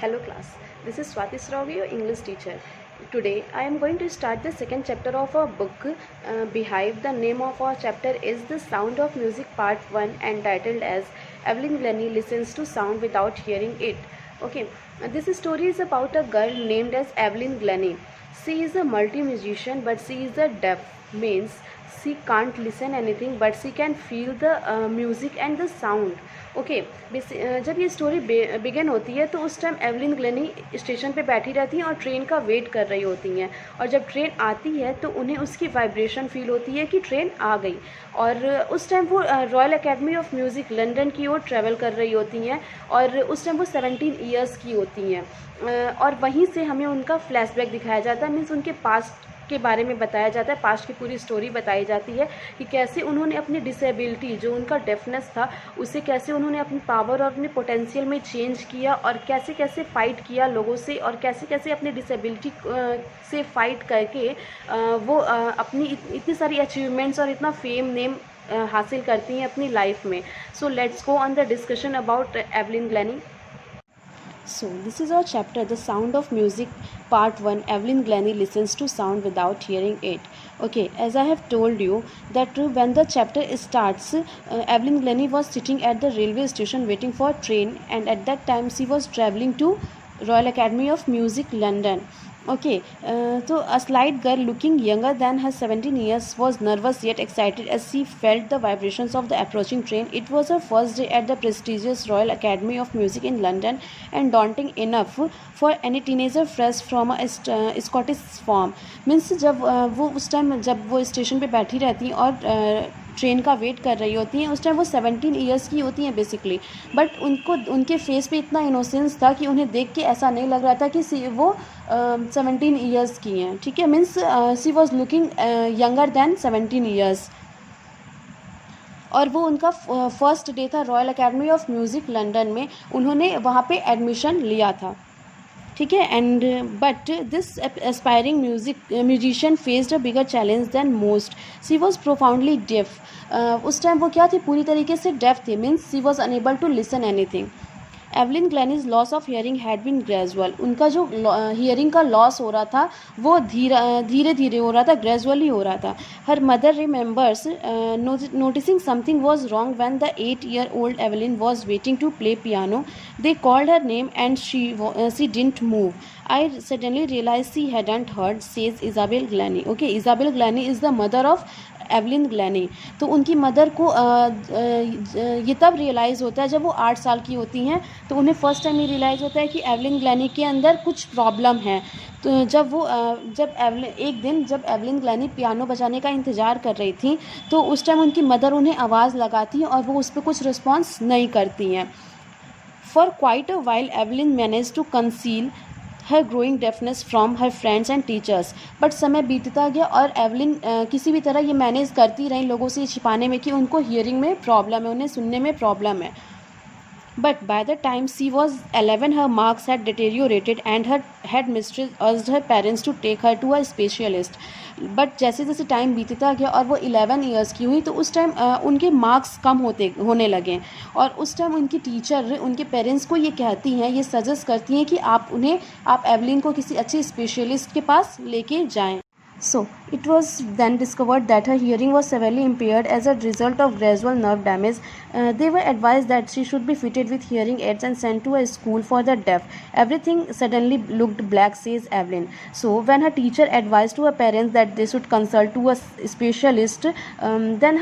Hello class, this is Swati Sravi, your English teacher. Today I am going to start the second chapter of our book Beehive. The name of our chapter is The Sound of Music Part 1 and titled as Evelyn Glennie Listens to Sound Without Hearing It. Okay, this story is about a girl named as Evelyn Glennie. She is a multi-musician but she is a deaf, means she can't listen anything but she can feel the music and the sound. Okay जब ये story begin होती है तो उस time Evelyn Glenny station पे बैठी रहती हैं और ट्रेन का वेट कर रही होती हैं, और जब ट्रेन आती है तो उन्हें उसकी वाइब्रेशन फील होती है कि ट्रेन आ गई। और उस टाइम वो royal Academy of Music London की ओर ट्रैवल कर रही होती हैं, और उस टाइम वो 17 ईयर्स की होती हैं। और वहीं से हमें उनका फ्लैशबैक दिखाया जाता है, मीन्स उनके पास्ट के बारे में बताया जाता है, पास्ट की पूरी स्टोरी बताई जाती है कि कैसे उन्होंने अपनी डिसेबिलिटी, जो उनका डेफनेस था, उसे कैसे उन्होंने अपनी पावर और अपने पोटेंशियल में चेंज किया, और कैसे कैसे फ़ाइट किया लोगों से, और कैसे कैसे अपनी डिसेबिलिटी से फ़ाइट करके वो अपनी इतनी सारी अचीवमेंट्स और इतना फेम नेम हासिल करती हैं अपनी लाइफ में। So let's go on the discussion about Evelyn Glenny. So this is our chapter, The Sound of Music, Part 1. Evelyn Glennie listens to sound without hearing it. Okay, as I have told you that when the chapter starts, Evelyn Glennie was sitting at the railway station waiting for a train, and at that time she was travelling to Royal Academy of Music, London. Okay, so a slight girl looking younger than her 17 years was nervous yet excited as she felt the vibrations of the approaching train. It was her first day at the prestigious Royal Academy of Music in London, and daunting enough for any teenager fresh from a Scottish farm. Means जब वो उस time जब वो station पे बैठी रहती हैं और ट्रेन का वेट कर रही होती हैं, उस टाइम वो 17 ईयर्स की होती हैं बेसिकली, बट उनके फेस पे इतना इनोसेंस था कि उन्हें देख के ऐसा नहीं लग रहा था कि वो 17 ईयर्स की हैं. ठीक है, means she was looking younger than 17 years. और वो उनका फर्स्ट डे था Royal Academy of Music London में, उन्होंने वहाँ पे एडमिशन लिया था. ठीक है, and but this aspiring musician faced a bigger challenge than most. She was profoundly deaf. उस टाइम वो क्या थी, पूरी तरीके से डेफ थी, means she was unable to listen anything. Evelyn Glennie's loss of hearing had been gradual. उनका जो हियरिंग का लॉस हो रहा था वो धीरे धीरे हो रहा था, ग्रेजुअली हो रहा था. Her mother remembers noticing something was wrong when the 8-year-old Evelyn was waiting to play piano. They called her name and she didn't move. I suddenly realized she hadn't heard, says Isabel Glennie. Okay, Isabel Glennie is the mother of Evelyn Glenny. तो उनकी mother को ये तब realise होता है जब वो 8 साल की होती हैं, तो उन्हें फ़र्स्ट टाइम ये रियलाइज़ होता है कि एवलिन ग्लेनी के अंदर कुछ प्रॉब्लम है. तो जब एवलिन ग्लेनी पियानो बजाने का इंतज़ार कर रही थी, तो उस टाइम उनकी मदर उन्हें आवाज़ लगाती हैं और वो उस पर कुछ रिस्पॉन्स नहीं करती हैं. For quite a while Evelyn manage to conceal her growing deafness from her friends and teachers. But समय बीतता गया और एवलिन किसी भी तरह ये मैनेज करती रही लोगों से छिपाने में कि उनको हियरिंग में प्रॉब्लम है, उन्हें सुनने में प्रॉब्लम है. But by the time she was 11, her marks had deteriorated and her headmistress urged her parents to take her to a specialist. But जैसे जैसे टाइम बीतता गया और वो 11 ईयर्स की हुई, तो उस टाइम उनके मार्क्स कम होने लगे, और उस टाइम उनकी टीचर उनके पेरेंट्स को ये कहती हैं, ये सजेस्ट करती हैं कि आप एवलिन को किसी अच्छे स्पेशलिस्ट के पास लेके जाएं. So, it was then discovered that her hearing was severely impaired as a result of gradual nerve damage. They were advised that she should be fitted with hearing aids and sent to a school for the deaf. Everything suddenly looked black, says Evelyn. So, when her teacher advised to her parents that they should consult to a specialist, when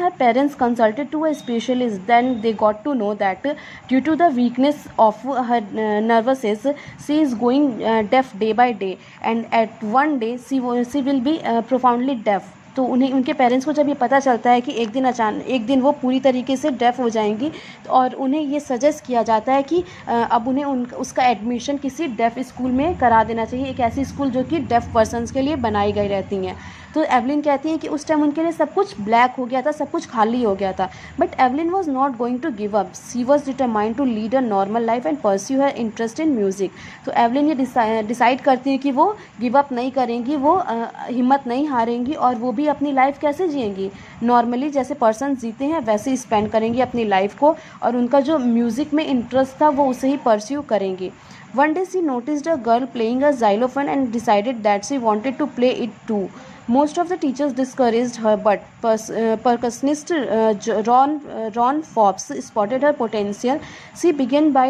her parents consulted to a specialist, then they got to know that due to the weakness of her nervuses, she is going deaf day by day, and at one day she will be profoundly deaf. तो उनके parents को जब ये पता चलता है कि एक दिन वो पूरी तरीके से डेफ हो जाएंगी, और उन्हें ये सजेस्ट किया जाता है कि अब उन्हें उसका एडमिशन किसी डेफ स्कूल में करा देना चाहिए, एक ऐसी स्कूल जो कि डेफ पर्सनस के लिए बनाई गई रहती हैं. तो एवलिन कहती हैं कि उस टाइम उनके लिए सब कुछ ब्लैक हो गया था, सब कुछ खाली हो गया था, but Evelyn was not going to give up, she was determined to lead a normal life and pursue her interest in music. तो एवलिन ये डिसाइड करती है कि वो गिव अप नहीं करेंगी, वो हिम्मत नहीं हारेंगी, और वो भी अपनी लाइफ कैसे जिएंगी, नॉर्मली जैसे पर्सन जीते हैं वैसे ही स्पेंड करेंगी अपनी लाइफ को, और उनका जो म्यूज़िक में इंटरेस्ट था वो उसे ही परस्यू करेंगी। One day she noticed a girl playing a xylophone and decided that she wanted to play it too. Most of the teachers discouraged her, but percussionist Ron Forbes spotted her potential. She began by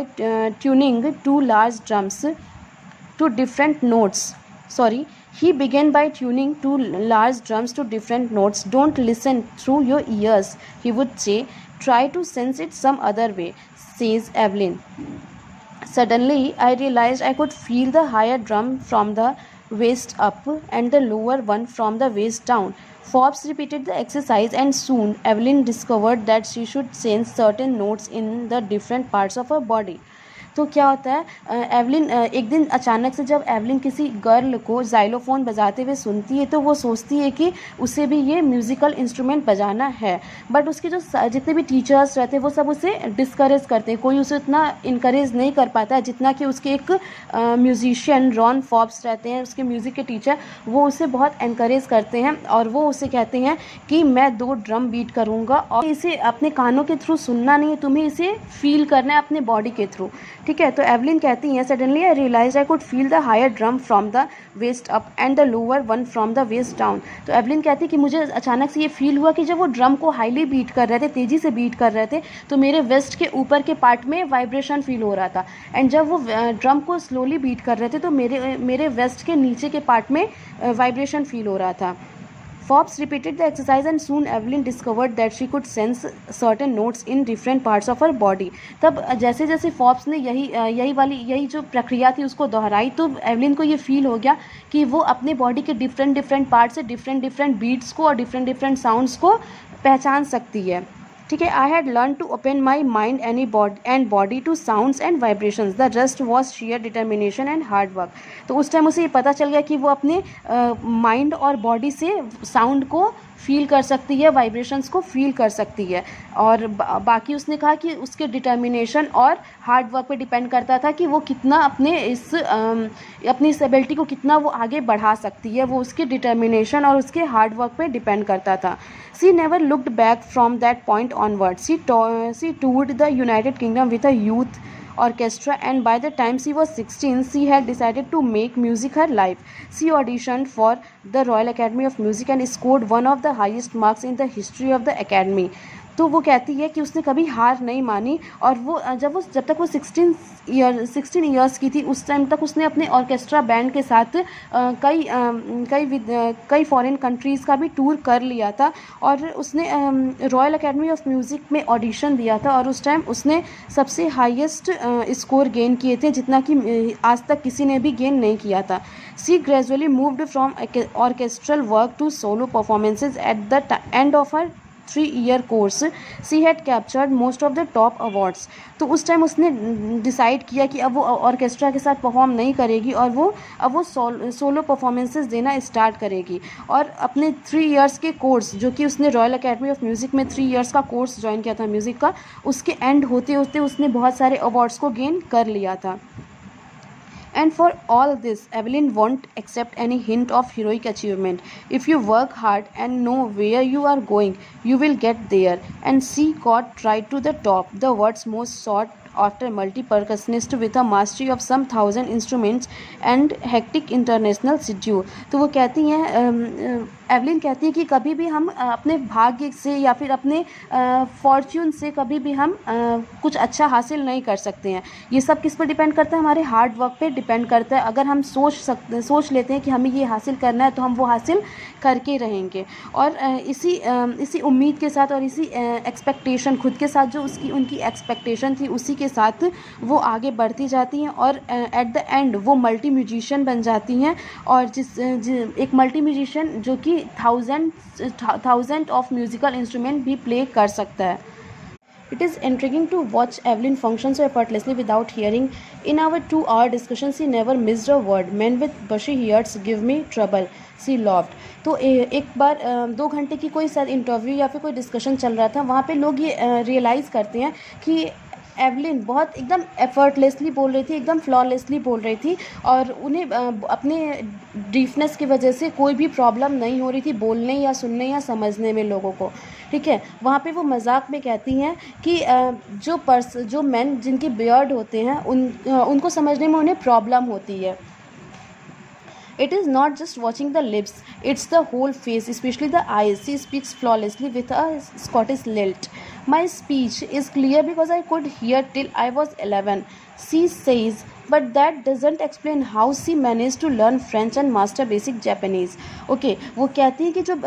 tuning two large drums to different notes. He began by tuning two large drums to different notes. Don't listen through your ears, he would say. Try to sense it some other way, says Evelyn. Suddenly, I realized I could feel the higher drum from the waist up and the lower one from the waist down. Forbes repeated the exercise, and soon Evelyn discovered that she should sense certain notes in the different parts of her body. तो क्या होता है, Evelyn एक दिन अचानक से जब Evelyn किसी गर्ल को जाइलोफोन बजाते हुए सुनती है तो वो सोचती है कि उसे भी ये म्यूज़िकल इंस्ट्रूमेंट बजाना है, बट उसके जो जितने भी टीचर्स रहते हैं वो सब उसे डिस्करेज करते हैं, कोई उसे उतना इनकरेज नहीं कर पाता है जितना कि उसके एक म्यूजिशियन रॉन फॉब्स रहते हैं, उसके म्यूज़िक के टीचर, वो उसे बहुत इनकरेज करते हैं और वो उसे कहते हैं कि मैं 2 ड्रम बीट करूँगा और इसे अपने कानों के थ्रू सुनना नहीं है, तुम्हें इसे फील करना है अपने बॉडी के थ्रू। ठीक है, तो एवलिन कहती हैं suddenly I realise I could feel the higher drum from the waist up and the lower one from the waist down. तो एवलिन कहती है कि मुझे अचानक से ये फील हुआ कि जब वो ड्रम को हाईली बीट कर रहे थे, तेज़ी से बीट कर रहे थे, तो मेरे वेस्ट के ऊपर के पार्ट में वाइब्रेशन फील हो रहा था, एंड जब वो ड्रम को स्लोली बीट कर रहे थे तो मेरे वेस्ट के नीचे के पार्ट में वाइब्रेशन फील हो रहा था। Forbes repeated the exercise and soon Evelyn discovered that she could sense certain notes in different parts of her body. तब जैसे जैसे फॉर्ब्स ने यही जो प्रक्रिया थी उसको दोहराई तो एवलिन को ये फील हो गया कि वो अपने बॉडी के डिफरेंट पार्ट से डिफरेंट बीट्स को और डिफरेंट साउंड्स को पहचान सकती है। ठीक है, I had learn to open my mind and body to sounds and vibrations, the rest was sheer determination and hard work. तो उस टाइम उसे ये पता चल गया कि वो अपने माइंड और बॉडी से साउंड को फील कर सकती है, वाइब्रेशंस को फील कर सकती है, और बाकी उसने कहा कि उसके डिटर्मिनेशन और हार्ड वर्क पे डिपेंड करता था कि वो कितना अपनी इस एबिलिटी को कितना वो आगे बढ़ा सकती है, वो उसके डिटर्मिनेशन और उसके हार्ड वर्क पे डिपेंड करता था। She never looked back from that point onward. She toured the United Kingdom with a youth orchestra, and by the time she was 16, she had decided to make music her life. She auditioned for the Royal Academy of Music and scored one of the highest marks in the history of the Academy. तो वो कहती है कि उसने कभी हार नहीं मानी, और वो जब तक वो 16 ईयर्स की थी उस टाइम तक उसने अपने ऑर्केस्ट्रा बैंड के साथ कई फॉरेन कंट्रीज़ का भी टूर कर लिया था, और उसने रॉयल एकेडमी ऑफ म्यूज़िक में ऑडिशन दिया था, और उस टाइम उसने सबसे हाईएस्ट स्कोर गेन किए थे जितना कि आज तक किसी ने भी गेन नहीं किया था। She gradually moved from orchestral work to solo performances at the end of her 3-year course. She had captured most of the top awards. तो उस टाइम उसने डिसाइड किया कि अब वो ऑर्केस्ट्रा के साथ परफॉर्म नहीं करेगी और अब वो सोलो परफॉर्मेंसेस देना स्टार्ट करेगी, और अपने 3 years के कोर्स जो कि उसने रॉयल एकेडमी ऑफ म्यूज़िक में 3 years का कोर्स ज्वाइन किया था म्यूज़िक का, उसके एंड होते होते उसने बहुत सारे अवार्ड्स को गेन कर लिया था। And for all this, Evelyn won't accept any hint of heroic achievement. If you work hard and know where you are going, you will get there. And she got right to the top, the world's most sought after multi-percussionist with a mastery of some 1000 instruments and hectic international schedule. तो वो कहती हैं, Evelyn कहती है कि कभी भी हम अपने भाग्य से या फिर अपने फॉर्च्यून से कभी भी हम कुछ अच्छा हासिल नहीं कर सकते हैं। ये सब किस पर डिपेंड करता है, हमारे हार्ड वर्क पे डिपेंड करता है। अगर हम सोच लेते हैं कि हमें ये हासिल करना है तो हम वो हासिल करके रहेंगे, और इसी उम्मीद के साथ और इसी एक्सपेक्टेशन खुद के साथ जो उनकी एक्सपेक्टेशन थी उसी के साथ वो आगे बढ़ती जाती हैं, और एट द एंड वो मल्टी म्यूजिशियन बन जाती हैं, और एक मल्टी म्यूजिशियन जो कि थाउजेंड ऑफ म्यूज़िकल इंस्ट्रूमेंट भी प्ले कर सकता है। It is intriguing to watch Evelyn function so effortlessly without hearing. In our 2 hour discussion, she never missed a word. Men with bushy ears give me trouble. She laughed. तो एक बार 2 घंटे की कोई शायद इंटरव्यू या फिर कोई डिस्कशन चल रहा था, वहाँ पे लोग ये रियलाइज़ करते हैं कि एवलिन बहुत एकदम एफर्टलेसली बोल रही थी, एकदम फ्लॉलेसली बोल रही थी, और उन्हें अपने डीफनेस की वजह से कोई भी प्रॉब्लम नहीं हो रही थी बोलने या सुनने या समझने में लोगों को। ठीक है, वहाँ पे वो मजाक में कहती हैं कि जो मैन जिनके बियर्ड होते हैं उनको समझने में उन्हें प्रॉब्लम होती है। It is not just watching the lips, it's the whole face, especially the eyes. She speaks flawlessly with a Scottish lilt. My speech is clear because I could hear till I was 11, she says, but that doesn't explain how she managed to learn French and master basic Japanese. Okay, वो कहती है कि जो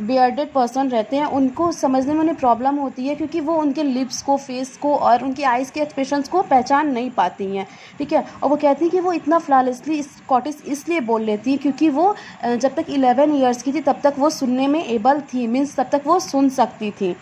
bearded person रहते हैं उनको समझने में उन्हें प्रॉब्लम होती है क्योंकि वो उनके लिप्स को, फेस को और उनकी आइज़ के एक्सप्रेशंस को पहचान नहीं पाती हैं। ठीक है, और वो कहती हैं कि वो इतना फ्लॉलेसली स्कॉटिश इसलिए बोल लेती है क्योंकि वो जब तक 11 ईयर्स की थी तब तक वो सुनने में एबल थी, मीन्स तब तक वो सुन सकती थी।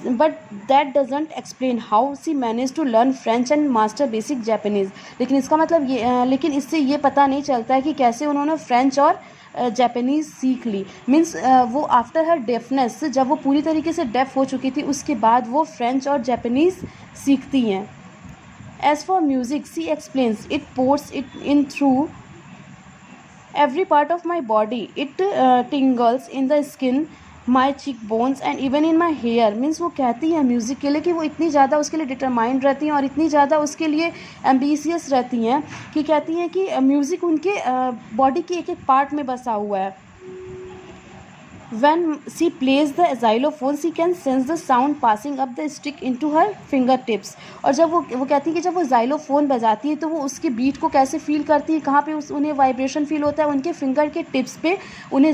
But that doesn't explain how she manage to learn French and master basic Japanese. लेकिन इसका मतलब ये लेकिन इससे ये पता नहीं चलता है कि कैसे उन्होंने फ्रेंच और जापानीज़ सीख ली। मीन्स वो आफ्टर हर डेफनेस, जब वो पूरी तरीके से डेफ हो चुकी थी उसके बाद वो फ्रेंच और जापानीज़ सीखती हैं। As for music she explains it pours it in through every part of my body. It tingles in the skin, my cheekbones and even in my hair. Means वो कहती है म्यूज़िक के लिए कि वो इतनी ज़्यादा उसके लिए डिटरमाइंड रहती हैं और इतनी ज़्यादा उसके लिए एम्बिशियस रहती हैं कि कहती हैं कि म्यूज़िक उनके बॉडी के एक एक पार्ट में बसा हुआ है। When she plays the xylophone, she can sense the sound passing up the stick into her fingertips. और जब वो कहती है कि जब वो xylophone बजाती है तो वो उसके बीट को कैसे फील करती है, कहाँ पे उन्हें वाइब्रेशन फील होता है, उनके फिंगर के टिप्स पे उन्हें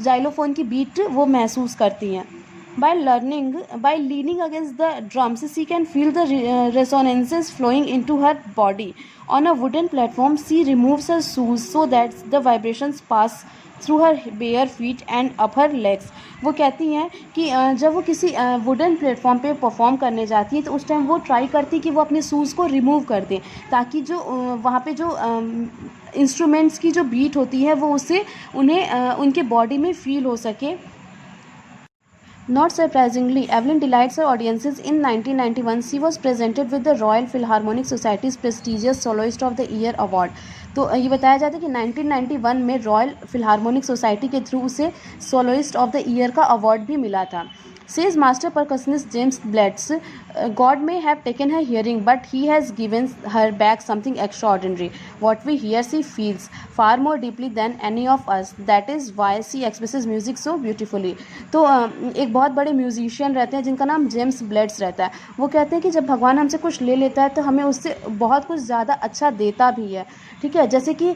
xylophone की बीट वो महसूस करती हैं। By leaning against the drums, she can feel the resonances flowing into her body. On a wooden platform, she removes her shoes so that the vibrations pass through her bare feet and up her legs. वो कहती हैं कि जब वो किसी wooden platform पे perform करने जाती है तो उस टाइम वो ट्राई करती है कि वो अपने शूज़ को रिमूव कर दें ताकि जो वहाँ पे जो इंस्ट्रूमेंट्स की जो बीट होती है वो उससे उन्हें उनके बॉडी में फील हो सके। Not surprisingly, Evelyn delights her audiences. In 1991, she was presented with the Royal Philharmonic Society's prestigious Soloist of the Year award. तो ये बताया जाता है कि 1991 में रॉयल फिलहारमोनिक सोसाइटी के थ्रू उसे सोलोइस्ट ऑफ द ईयर का अवार्ड भी मिला था। Says master percussionist James Bletts, God may have taken her hearing, but he has given her back something extraordinary. What we hear, she feels far more deeply than any of us. That is why she expresses music so beautifully. तो एक बहुत बड़े musician रहते हैं जिनका नाम James ब्लेट्स रहता है। वो कहते हैं कि जब भगवान हमसे कुछ ले लेता है तो हमें उससे बहुत कुछ ज़्यादा अच्छा देता भी है। ठीक है, जैसे कि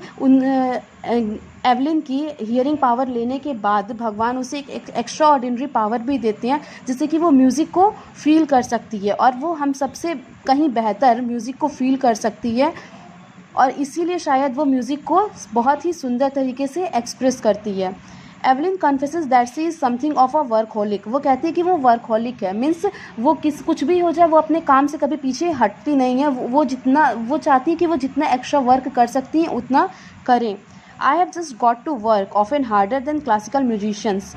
एवलिन की हियरिंग पावर लेने के बाद भगवान उसे एक एक्स्ट्रा ऑर्डिनरी पावर भी देते हैं जिससे कि वो म्यूज़िक को फील कर सकती है और वो हम सबसे कहीं बेहतर म्यूज़िक को फील कर सकती है और इसीलिए शायद वो म्यूज़िक को बहुत ही सुंदर तरीके से एक्सप्रेस करती है। Evelyn confesses that she is something of a workaholic. वो कहती है कि वो वर्कहोलिक है, मीन्स वो कुछ भी हो जाए वो अपने काम से कभी पीछे हटती नहीं है। वो चाहती है कि वो जितना एक्स्ट्रा वर्क कर सकती हैं उतना करें। I have just got to work, often harder than classical musicians,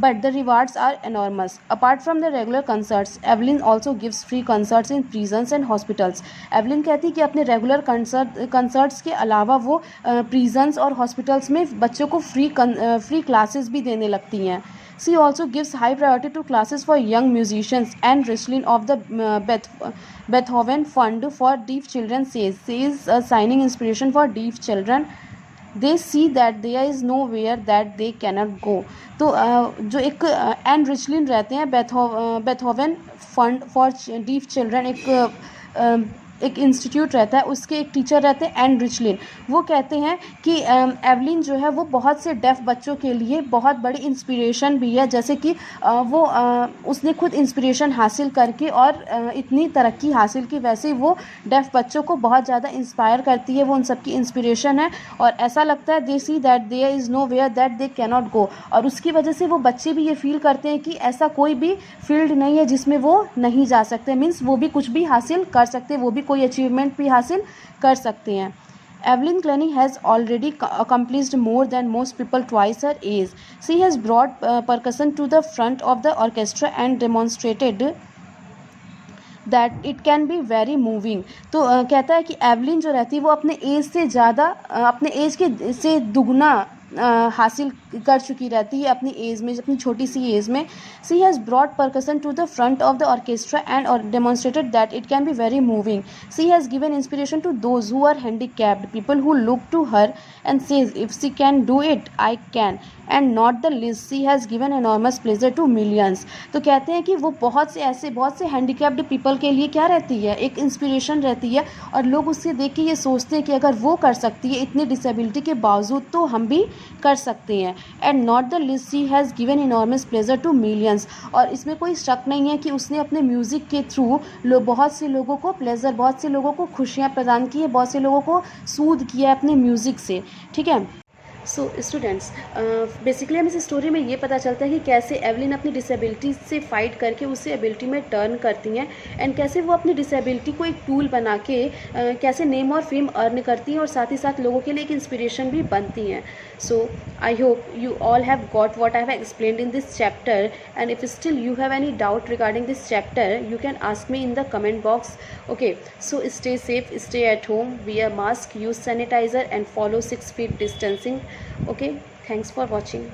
but the rewards are enormous. Apart from the regular concerts, Evelyn also gives free concerts in prisons and hospitals. Evelyn कहती है कि अपने regular concerts के अलावा वो prisons और hospitals में बच्चों को फ्री क्लासेस भी देने लगती हैं। She also gives high priority to classes for young musicians and wrestling of the Beethoven Fund for Deaf Children says. She is a shining inspiration for deaf children. They see that there is nowhere that they cannot go. तो जो एक and रिचलिन रहते हैं Beethoven fund for deaf children, एक एक institute रहता है, उसके एक टीचर रहते हैं एंड रिचलिन। वो कहते हैं कि एवलिन जो है वो बहुत से डेफ बच्चों के लिए बहुत बड़ी इंस्पिरेशन भी है, जैसे कि उसने खुद इंस्पिरेशन हासिल करके और इतनी तरक्की हासिल की, वैसे वो डेफ बच्चों को बहुत ज़्यादा इंस्पायर करती है, वो उन सबकी इंस्पिरेशन है। और ऐसा लगता है they see that there is nowhere that they can not go, और उसकी वजह से वो बच्चे भी ये फील करते हैं कि ऐसा कोई भी फील्ड नहीं है जिसमें वो नहीं जा सकते, मीन्स वो भी कुछ भी हासिल कर सकते हैं, वो भी कोई अचीवमेंट भी हासिल कर सकते हैं। Evelyn Glennie has already accomplished more than most people twice her age. She has brought percussion to the front of the orchestra and demonstrated that it can be very moving. तो कहता है कि Evelyn जो रहती है वो अपने as से ज़्यादा अपने एज के से दुगना हासिल कर चुकी रहती है अपनी एज में, अपनी छोटी सी एज में। She has brought percussion to the front of the orchestra and demonstrated that it can be very moving. She has given inspiration to those who are handicapped people who look to her and says if she can do it I can and not the least. She has given enormous pleasure to millions. तो कहते हैं कि वो बहुत से handicapped people के लिए क्या रहती है, एक इंस्पिरेशन रहती है, और लोग उससे देख के ये सोचते हैं कि अगर वो कर सकती है इतनी डिसेबिलिटी के बावजूद तो हम भी कर सकते हैं। And not the least she has given enormous pleasure to millions. और इसमें कोई शक नहीं है कि उसने अपने म्यूज़िक के थ्रू बहुत से लोगों को प्लेजर, बहुत से लोगों को खुशियाँ प्रदान की है, बहुत से लोगों को सूद किया है अपने म्यूज़िक से। ठीक है। सो स्टूडेंट्स, बेसिकली हम इस स्टोरी में ये पता चलता है कि कैसे एवलिन अपनी डिसेबिलिटी से फाइट करके उसे एबिलिटी में टर्न करती हैं, एंड कैसे वो अपनी डिसेबिलिटी को एक टूल बना के कैसे नेम और फेम अर्न करती हैं, और साथ ही साथ लोगों के लिए एक इंस्पिरेशन भी बनती हैं। So I hope you all have got what I have explained in this chapter, and if still you have any doubt regarding this chapter, you can ask me in the comment box. Okay, so stay safe, stay at home, wear mask, use sanitizer and follow 6 feet distancing. Okay, thanks for watching.